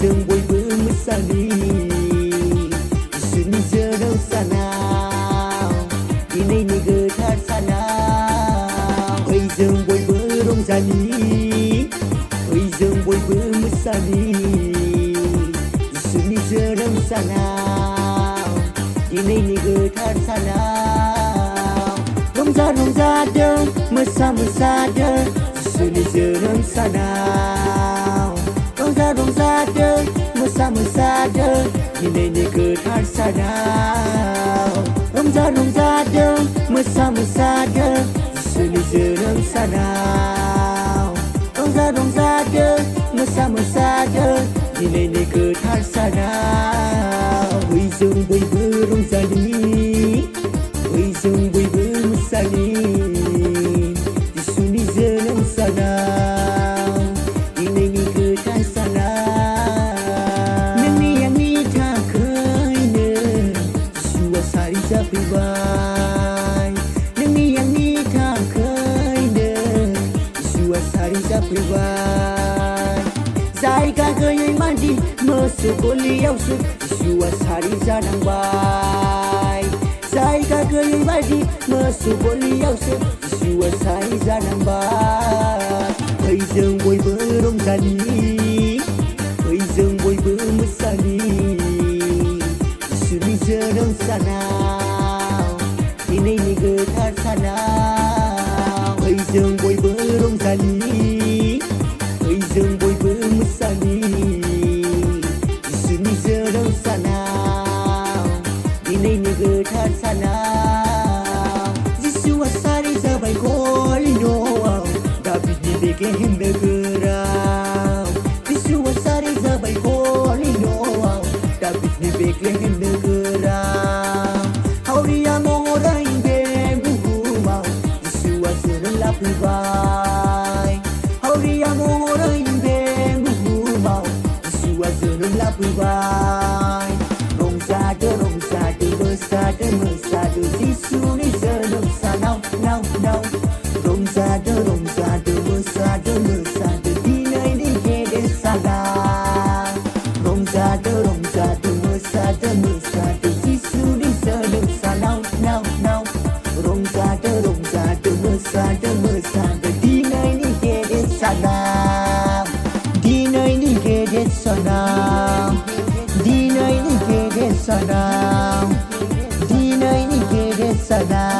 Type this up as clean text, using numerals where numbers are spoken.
जों बयबो मोसानि इसोरनि जोनोम सानाव दिनैनि गोथार सानाव फै जों बयबो रंजानि फै जों बयबो मोसानि इसोरनि जोनोम सानाव दिनैनि गोथार सानाव रंजा रंजादों मोसा मोसादों इसोरनि जोनोम सानाव रंजा रंजादों मोसा मोसादों दिनैनि गोथार सानाव रंजा रंजादों मोसा मोसादों इसोरनि जोनोम सानाव रंजा रंजादों मोसा मोसादों दिनैनि गोथार सानाव फै जों बयबो रंजानि फै जों बयबो मोसानि इसोरनि जोनोम सानाव दिनैनि गोथार सानाव नोंनि आंनि थाखायनो जिसुआ सारि जाफैबाय नोंनि आंनि थाखायनो जिसुआ सारि जाफैबाय जायगा गैयै मानसि मोसौ गलियावसो जिसुआ सारि जानांबाय जायगा गैयै बायदि मोसौ गलियावसो जिसुआ सारि जानांबाय फै जों बयबो रंजानि फै जों बयबो मोसानि इसोरनि जोनोम सानाव दिनैनि गोथार सानाव फै जों बयबो रंजानि फै जों बयबो मोसानि इसोरनि जोनोम सानाव दिनैनि गोथार सानाव जिसुआ सारि जाबाय गलि न'आव दाबिदनि बेथलेहेम नोगोराव जिसुआ सारि जाबाय गलि न'आव दाबिदनि बेथलेहेम नोगोराव हावरिया महरै बे बुहुमाव जिसुआ जोनोम लाफैबाय हावरिया महरै बे बुहुमाव जिसुआ जोनोम लाफैबाय रंजादो रंजादो मोसादो मोसादो जिसुनि जोनोम सानाव नाव नाव रंजादो रंजादो मोसादो मोसादो दिनैनि गेदेर सानाव रंजादो रंजादो मोसादो मोसादो जिसुनि जोनोम सानाव नाव नाव रंजादो रंजादो मोसादो मोसादो दिनैनि गेदेर सानाव दिनैनि गेदेर सानाव दिनैनि गेदेर सानाव दिनैनि गेदेर सानाव